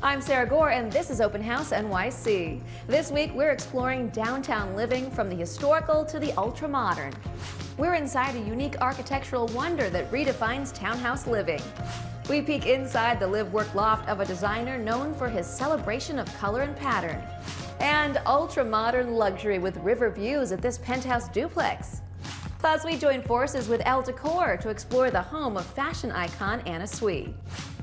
I'm Sarah Gore, and this is Open House NYC. This week, we're exploring downtown living from the historical to the ultra-modern. We're inside a unique architectural wonder that redefines townhouse living. We peek inside the live-work loft of a designer known for his celebration of color and pattern. And ultra-modern luxury with river views at this penthouse duplex. Plus, we join forces with Elle Décor to explore the home of fashion icon Anna Sui.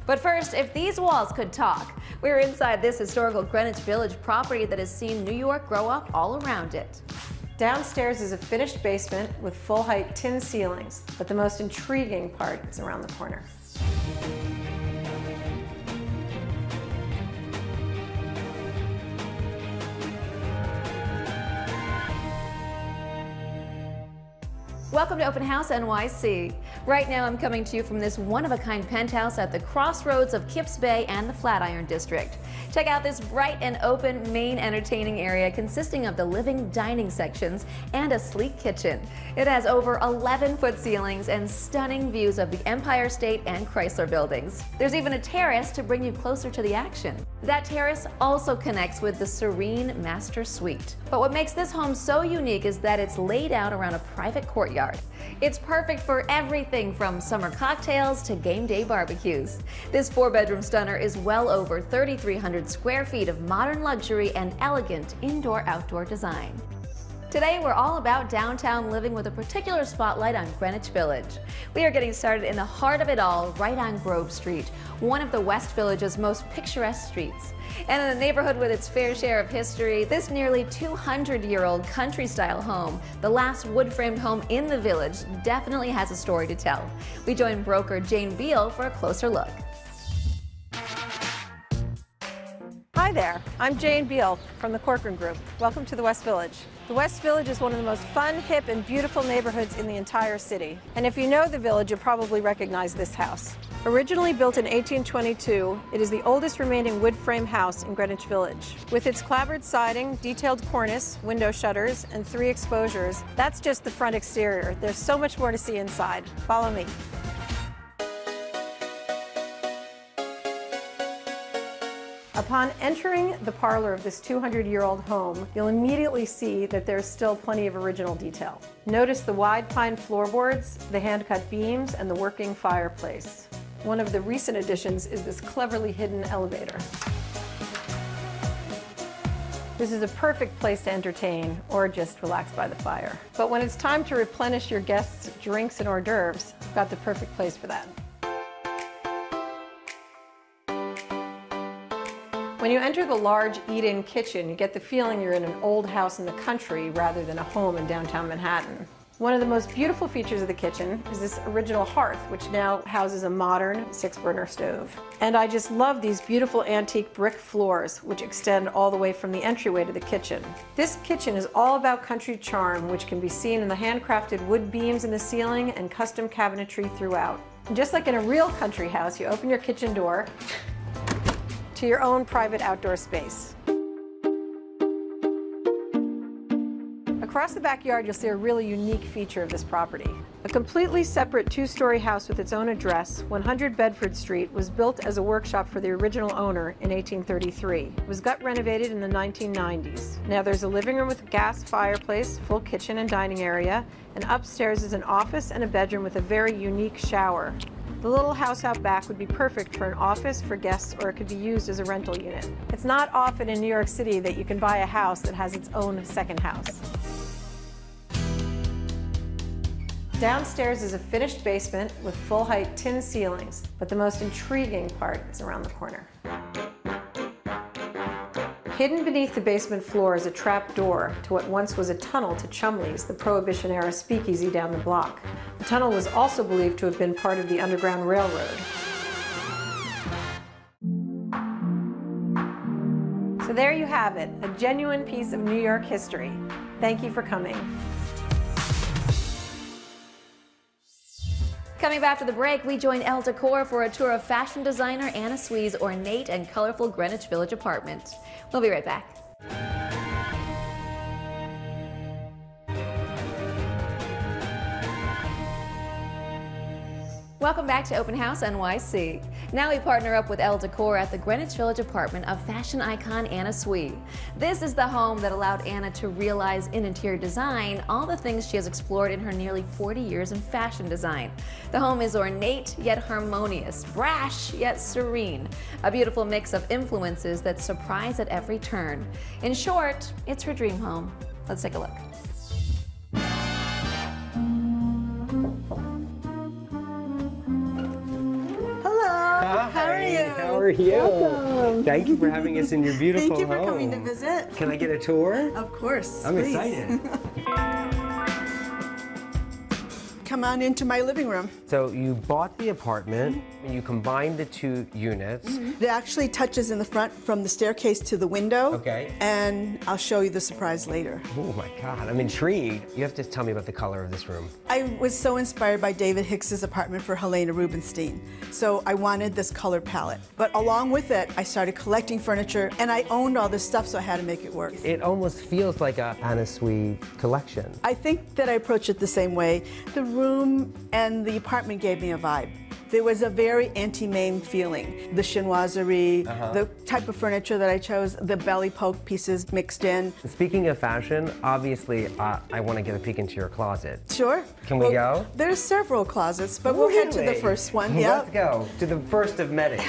But first, if these walls could talk, we're inside this historical Greenwich Village property that has seen New York grow up all around it. Downstairs is a finished basement with full-height tin ceilings, but the most intriguing part is around the corner. Welcome to Open House NYC. Right now I'm coming to you from this one-of-a-kind penthouse at the Crossroads of Kips Bay and the Flatiron District. Check out this bright and open main entertaining area consisting of the living dining sections and a sleek kitchen. It has over 11-foot ceilings and stunning views of the Empire State and Chrysler buildings. There's even a terrace to bring you closer to the action. That terrace also connects with the serene master suite. But what makes this home so unique is that it's laid out around a private courtyard. It's perfect for everything from summer cocktails to game day barbecues. This 4-bedroom stunner is well over 3,300 square feet of modern luxury and elegant indoor-outdoor design. Today, we're all about downtown living with a particular spotlight on Greenwich Village. We are getting started in the heart of it all, right on Grove Street, one of the West Village's most picturesque streets. And in a neighborhood with its fair share of history, this nearly 200-year-old country-style home, the last wood-framed home in the village, definitely has a story to tell. We join broker Jane Beal for a closer look. Hi there, I'm Jane Beal from the Corcoran Group. Welcome to the West Village. The West Village is one of the most fun, hip, and beautiful neighborhoods in the entire city. And if you know the village, you'll probably recognize this house. Originally built in 1822, it is the oldest remaining wood frame house in Greenwich Village. With its clapboard siding, detailed cornice, window shutters, and 3 exposures, that's just the front exterior. There's so much more to see inside. Follow me. Upon entering the parlor of this 200-year-old home, you'll immediately see that there's still plenty of original detail. Notice the wide pine floorboards, the hand-cut beams, and the working fireplace. One of the recent additions is this cleverly hidden elevator. This is a perfect place to entertain or just relax by the fire. But when it's time to replenish your guests' drinks and hors d'oeuvres, you've got the perfect place for that. When you enter the large eat-in kitchen, you get the feeling you're in an old house in the country rather than a home in downtown Manhattan. One of the most beautiful features of the kitchen is this original hearth, which now houses a modern 6-burner stove. And I just love these beautiful antique brick floors, which extend all the way from the entryway to the kitchen. This kitchen is all about country charm, which can be seen in the handcrafted wood beams in the ceiling and custom cabinetry throughout. And just like in a real country house, you open your kitchen door to your own private outdoor space. Across the backyard, you'll see a really unique feature of this property. A completely separate 2-story house with its own address, 100 Bedford Street, was built as a workshop for the original owner in 1833. It was gut renovated in the 1990s. Now there's a living room with a gas fireplace, full kitchen and dining area, and upstairs is an office and a bedroom with a very unique shower. The little house out back would be perfect for an office for guests, or it could be used as a rental unit. It's not often in New York City that you can buy a house that has its own second house. Downstairs is a finished basement with full-height tin ceilings, but the most intriguing part is around the corner. Hidden beneath the basement floor is a trap door to what once was a tunnel to Chumley's, the Prohibition-era speakeasy down the block. The tunnel was also believed to have been part of the Underground Railroad. So there you have it, a genuine piece of New York history. Thank you for coming. Coming back after the break, we join Elle Décor for a tour of fashion designer Anna Sui's ornate and colorful Greenwich Village apartment. We'll be right back. Welcome back to Open House NYC. Now we partner up with Elle Décor at the Greenwich Village apartment of fashion icon Anna Sui. This is the home that allowed Anna to realize in interior design all the things she has explored in her nearly 40 years in fashion design. The home is ornate yet harmonious, brash yet serene, a beautiful mix of influences that surprise at every turn. In short, it's her dream home. Let's take a look. How are you? How are you? Welcome. Thank you for having us in your beautiful home. Thank you for coming to visit. Can I get a tour? Of course. I'm please. excited. Come on into my living room. So you bought the apartment and you combined the two units. It actually touches in the front from the staircase to the window. Okay. And I'll show you the surprise later. Oh my God, I'm intrigued. You have to tell me about the color of this room. I was so inspired by David Hicks's apartment for Helena Rubinstein. So I wanted this color palette. But along with it, I started collecting furniture and I owned all this stuff, so I had to make it work. It almost feels like a Anna Sui collection. I think that I approach it the same way. The room and the apartment gave me a vibe. There was a very anti-Maine feeling. The chinoiserie, the type of furniture that I chose, the belly poke pieces mixed in. Speaking of fashion, obviously I want to get a peek into your closet. Sure. Can we go? There's several closets, but we'll head to the first one. Yeah. Let's go to the first of many.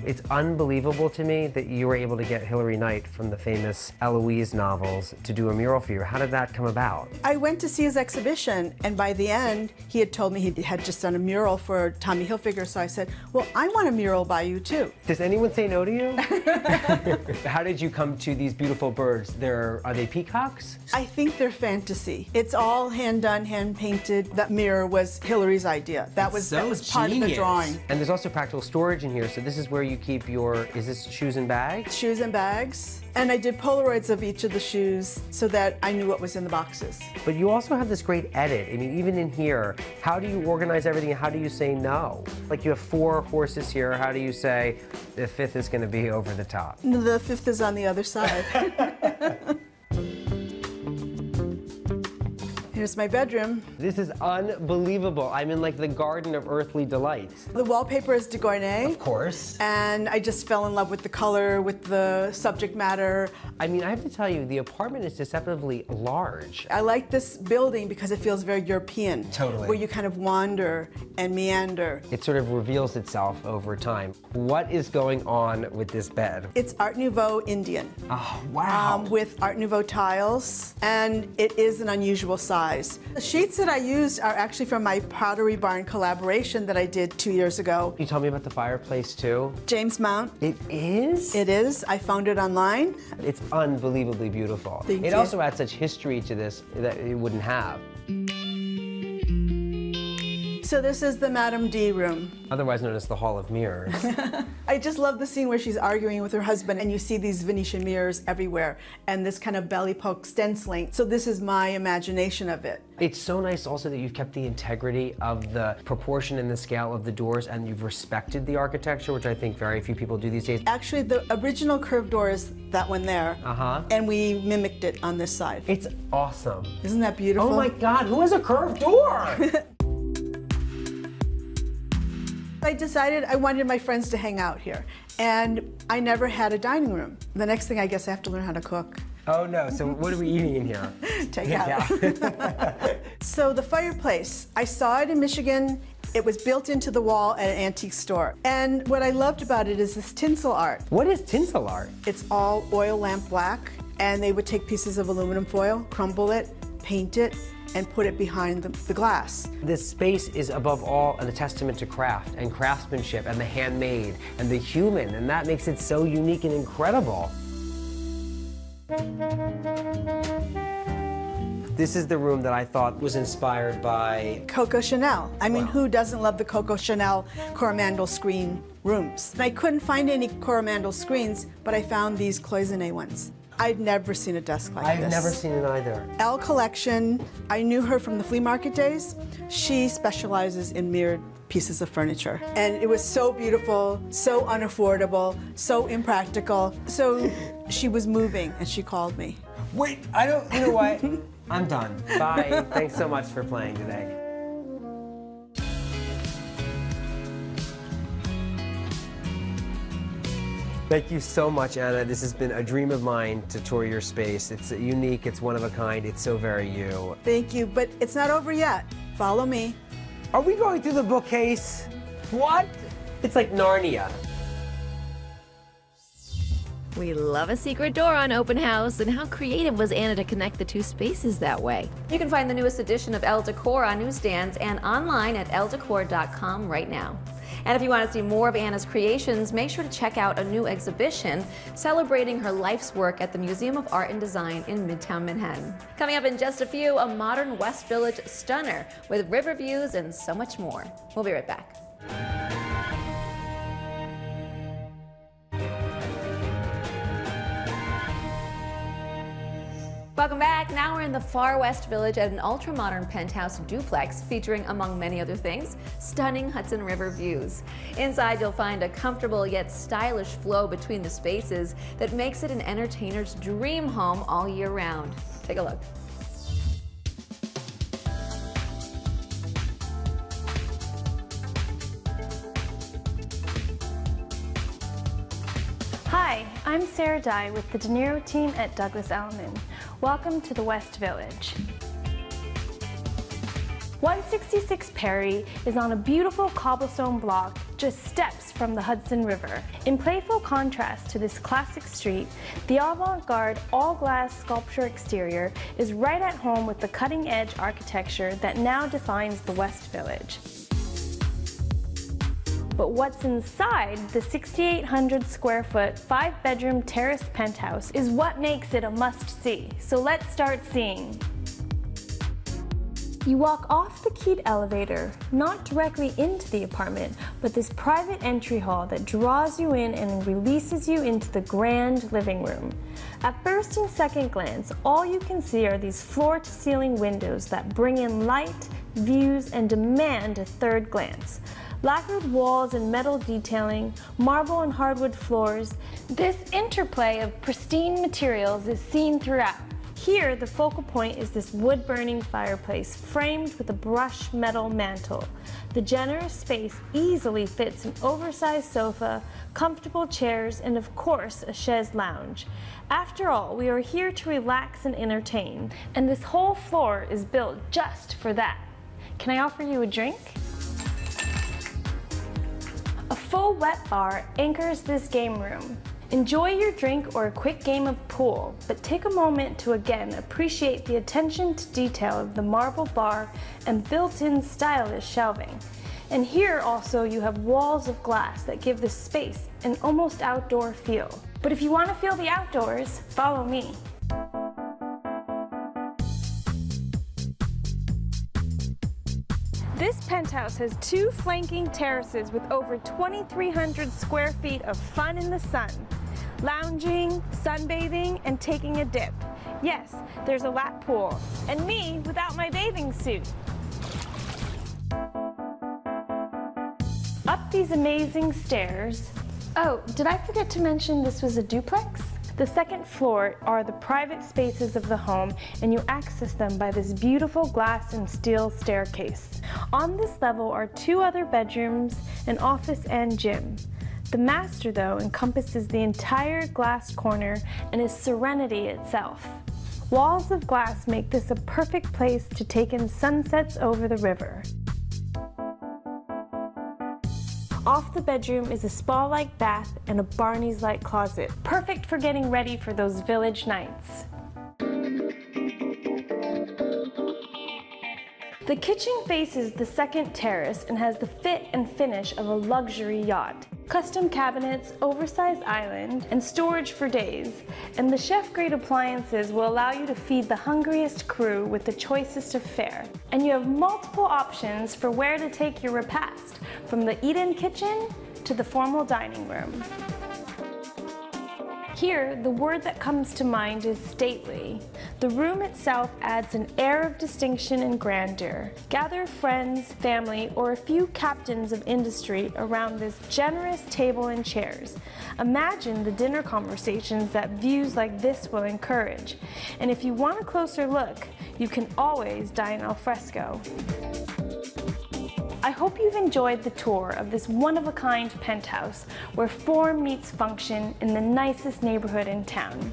It's unbelievable to me that you were able to get Hilary Knight from the famous Eloise novels to do a mural for you. How did that come about? I went to see his exhibition, and by the end, he had told me he had just done a mural for Tommy Hilfiger, so I said, well, I want a mural by you too. Does anyone say no to you? How did you come to these beautiful birds? Are they peacocks? I think they're fantasy. It's all hand done, hand painted. That mirror was Hilary's idea. That was part of the drawing. And there's also practical storage in here, so this is where you keep your, is this shoes and bags? Shoes and bags. And I did Polaroids of each of the shoes so that I knew what was in the boxes. But you also have this great edit. I mean, even in here, how do you organize everything and how do you say no? Like you have 4 horses here, how do you say the 5th is going to be over the top? The 5th is on the other side. Here's my bedroom. This is unbelievable. I'm in like the garden of earthly delights. The wallpaper is de Gournay. Of course. And I just fell in love with the color, with the subject matter. I mean, I have to tell you, the apartment is deceptively large. I like this building because it feels very European. Totally. Where you kind of wander and meander. It sort of reveals itself over time. What is going on with this bed? It's Art Nouveau Indian. Oh, wow. With Art Nouveau tiles, and it is an unusual size. The sheets that I used are actually from my Pottery Barn collaboration that I did 2 years ago. Can you tell me about the fireplace too? James Mount. It is? It is. I found it online. It's unbelievably beautiful. Thank it you. also adds such history to this that it wouldn't have. So this is the Madame D room. Otherwise known as the Hall of Mirrors. I just love the scene where she's arguing with her husband and you see these Venetian mirrors everywhere and this kind of belly poke stenciling. So this is my imagination of it. It's so nice also that you've kept the integrity of the proportion and the scale of the doors and you've respected the architecture, which I think very few people do these days. Actually, the original curved door is that one there. And we mimicked it on this side. It's awesome. Isn't that beautiful? Oh my God, who has a curved door? I decided I wanted my friends to hang out here, and I never had a dining room. The next thing, I guess I have to learn how to cook. Oh no, so what are we eating in here? Take out. So the fireplace, I saw it in Michigan. It was built into the wall at an antique store. And what I loved about it is this tinsel art. What is tinsel art? It's all oil lamp black, and they would take pieces of aluminum foil, crumble it, paint it, and put it behind the glass. This space is above all a testament to craft and craftsmanship and the handmade and the human, and that makes it so unique and incredible. This is the room that I thought was inspired by Coco Chanel. I mean, Wow. who doesn't love the Coco Chanel Coromandel screen rooms? And I couldn't find any Coromandel screens, but I found these cloisonné ones. I'd never seen a desk like this. I've never seen it either. Elle Collection, I knew her from the flea market days. She specializes in mirrored pieces of furniture. And it was so beautiful, so unaffordable, so impractical. So she was moving and she called me. Wait, you know what? I'm done. Bye. Thanks so much for playing today. Thank you so much, Anna. This has been a dream of mine to tour your space. It's unique, it's one of a kind, it's so very you. Thank you, but it's not over yet. Follow me. Are we going through the bookcase? What? It's like Narnia. We love a secret door on Open House, and how creative was Anna to connect the two spaces that way? You can find the newest edition of Elle Décor on newsstands and online at elledecor.com right now. And if you want to see more of Anna's creations, make sure to check out a new exhibition celebrating her life's work at the Museum of Art and Design in Midtown Manhattan. Coming up in just a few, a modern West Village stunner with river views and so much more. We'll be right back. Welcome back. Now we're in the far West Village at an ultra-modern penthouse duplex featuring, among many other things, stunning Hudson River views. Inside you'll find a comfortable yet stylish flow between the spaces that makes it an entertainer's dream home all year round. Take a look. Hi, I'm Sarah Dye with the De Niro team at Douglas Elliman. Welcome to the West Village. 166 Perry is on a beautiful cobblestone block just steps from the Hudson River. In playful contrast to this classic street, the avant-garde all-glass sculpture exterior is right at home with the cutting-edge architecture that now defines the West Village. But what's inside the 6,800 square foot, 5-bedroom terraced penthouse is what makes it a must-see. So let's start seeing. You walk off the keyed elevator, not directly into the apartment, but this private entry hall that draws you in and releases you into the grand living room. At first and second glance, all you can see are these floor-to-ceiling windows that bring in light, views, and demand a third glance. Lacquered walls and metal detailing, marble and hardwood floors. This interplay of pristine materials is seen throughout. Here, the focal point is this wood-burning fireplace framed with a brushed metal mantel. The generous space easily fits an oversized sofa, comfortable chairs, and of course, a chaise lounge. After all, we are here to relax and entertain, and this whole floor is built just for that. Can I offer you a drink? A full wet bar anchors this game room. Enjoy your drink or a quick game of pool, but take a moment to again appreciate the attention to detail of the marble bar and built-in stylish shelving. And here also you have walls of glass that give the space an almost outdoor feel. But if you want to feel the outdoors, follow me. This penthouse has 2 flanking terraces with over 2,300 square feet of fun in the sun. Lounging, sunbathing, and taking a dip. Yes, there's a lap pool. And me without my bathing suit. Up these amazing stairs. Oh, did I forget to mention this was a duplex? The second floor are the private spaces of the home, and you access them by this beautiful glass and steel staircase. On this level are 2 other bedrooms, an office, and gym. The master, though, encompasses the entire glass corner and is serenity itself. Walls of glass make this a perfect place to take in sunsets over the river. Off the bedroom is a spa-like bath and a Barney's-like closet, perfect for getting ready for those village nights. The kitchen faces the second terrace and has the fit and finish of a luxury yacht. Custom cabinets, oversized island, and storage for days. And the chef-grade appliances will allow you to feed the hungriest crew with the choicest of fare. And you have multiple options for where to take your repast, from the eat-in kitchen to the formal dining room. Here, the word that comes to mind is stately. The room itself adds an air of distinction and grandeur. Gather friends, family, or a few captains of industry around this generous table and chairs. Imagine the dinner conversations that views like this will encourage. And if you want a closer look, you can always dine al fresco. I hope you've enjoyed the tour of this one-of-a-kind penthouse where form meets function in the nicest neighborhood in town.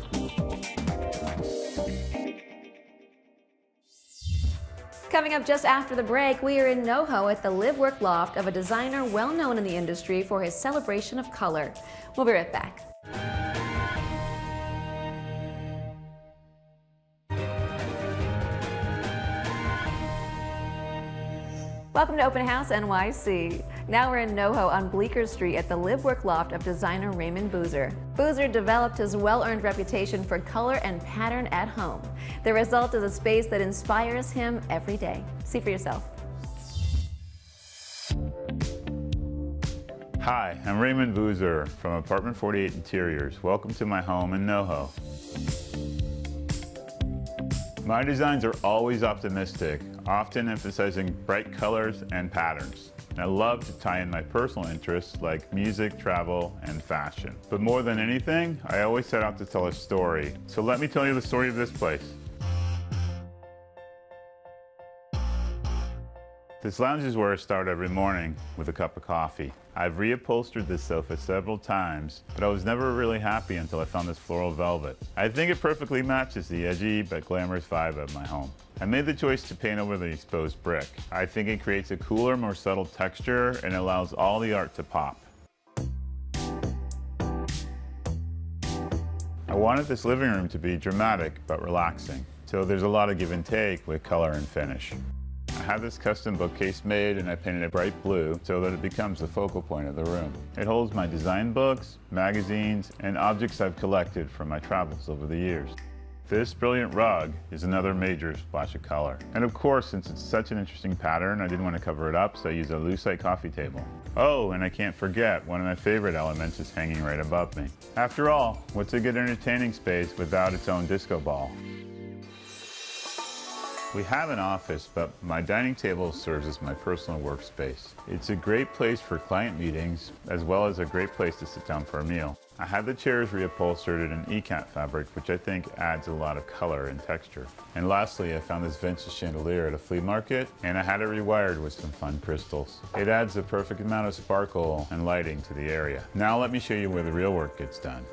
Coming up just after the break, we are in NoHo at the live-work loft of a designer well known in the industry for his celebration of color. We'll be right back. Welcome to Open House NYC. Now we're in NoHo on Bleecker Street at the live-work loft of designer Raymond Boozer. Boozer developed his well-earned reputation for color and pattern at home. The result is a space that inspires him every day. See for yourself. Hi, I'm Raymond Boozer from Apartment 48 Interiors. Welcome to my home in NoHo. My designs are always optimistic, often emphasizing bright colors and patterns. And I love to tie in my personal interests like music, travel, and fashion. But more than anything, I always set out to tell a story. So let me tell you the story of this place. This lounge is where I start every morning with a cup of coffee. I've reupholstered this sofa several times, but I was never really happy until I found this floral velvet. I think it perfectly matches the edgy but glamorous vibe of my home. I made the choice to paint over the exposed brick. I think it creates a cooler, more subtle texture and allows all the art to pop. I wanted this living room to be dramatic but relaxing, so there's a lot of give and take with color and finish. I had this custom bookcase made and I painted it bright blue so that it becomes the focal point of the room. It holds my design books, magazines, and objects I've collected from my travels over the years. This brilliant rug is another major splash of color. And of course, since it's such an interesting pattern, I didn't want to cover it up, so I used a lucite coffee table. Oh, and I can't forget, one of my favorite elements is hanging right above me. After all, what's a good entertaining space without its own disco ball? We have an office, but my dining table serves as my personal workspace. It's a great place for client meetings, as well as a great place to sit down for a meal. I had the chairs reupholstered in an ECAT fabric, which I think adds a lot of color and texture. And lastly, I found this vintage chandelier at a flea market, and I had it rewired with some fun crystals. It adds the perfect amount of sparkle and lighting to the area. Now let me show you where the real work gets done.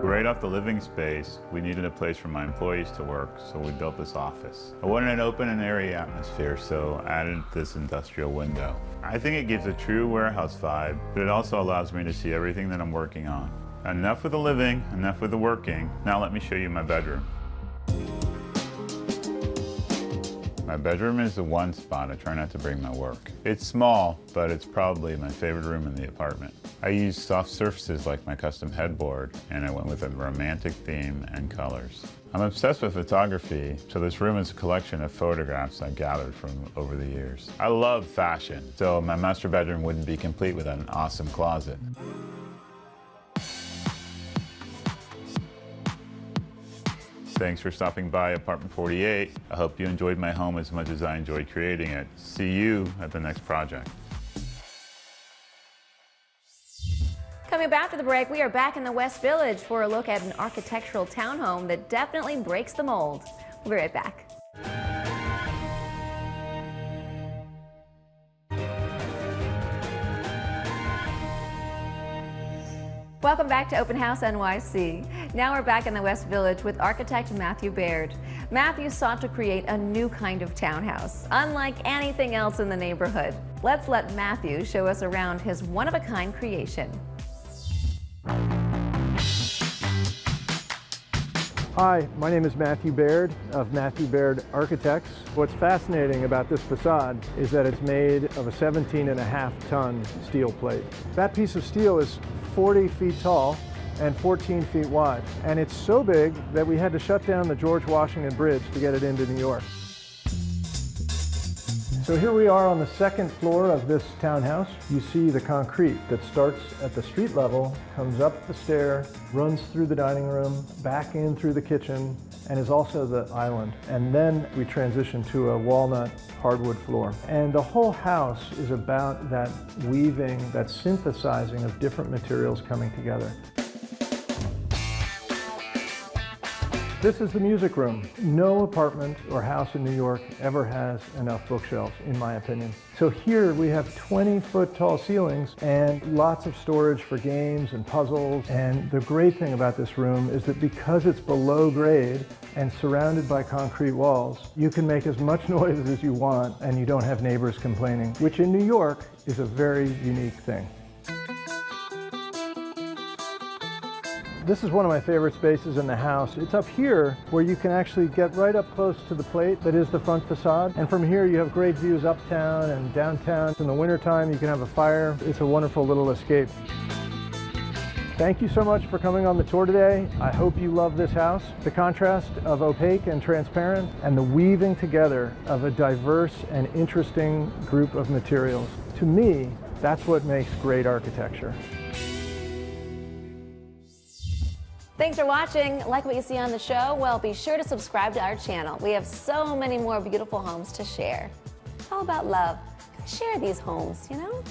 Right off the living space, we needed a place for my employees to work, so we built this office. I wanted an open and airy atmosphere, so I added this industrial window. I think it gives a true warehouse vibe, but it also allows me to see everything that I'm working on. Enough with the living, enough with the working. Now let me show you my bedroom. My bedroom is the one spot I try not to bring my work. It's small, but it's probably my favorite room in the apartment. I used soft surfaces like my custom headboard, and I went with a romantic theme and colors. I'm obsessed with photography, so this room is a collection of photographs I gathered from over the years. I love fashion, so my master bedroom wouldn't be complete without an awesome closet. Thanks for stopping by Apartment 48. I hope you enjoyed my home as much as I enjoyed creating it. See you at the next project. Coming up after the break, we are back in the West Village for a look at an architectural townhome that definitely breaks the mold. We'll be right back. Welcome back to Open House NYC. Now we're back in the West Village with architect Matthew Baird. Matthew sought to create a new kind of townhouse, unlike anything else in the neighborhood. Let's let Matthew show us around his one-of-a-kind creation. Hi, my name is Matthew Baird of Matthew Baird Architects. What's fascinating about this facade is that it's made of a 17.5-ton steel plate. That piece of steel is 40 feet tall and 14 feet wide. And it's so big that we had to shut down the George Washington Bridge to get it into New York. So here we are on the second floor of this townhouse. You see the concrete that starts at the street level, comes up the stair, runs through the dining room, back in through the kitchen, and is also the island. And then we transition to a walnut hardwood floor. And the whole house is about that weaving, that synthesizing of different materials coming together. This is the music room. No apartment or house in New York ever has enough bookshelves, in my opinion. So here we have 20-foot tall ceilings and lots of storage for games and puzzles. And the great thing about this room is that because it's below grade and surrounded by concrete walls, you can make as much noise as you want and you don't have neighbors complaining, which in New York is a very unique thing. This is one of my favorite spaces in the house. It's up here where you can actually get right up close to the plate that is the front facade. And from here you have great views uptown and downtown. In the wintertime you can have a fire. It's a wonderful little escape. Thank you so much for coming on the tour today. I hope you love this house. The contrast of opaque and transparent and the weaving together of a diverse and interesting group of materials. To me, that's what makes great architecture. Thanks for watching. Like what you see on the show? Well, be sure to subscribe to our channel. We have so many more beautiful homes to share. How about love? Share these homes, you know?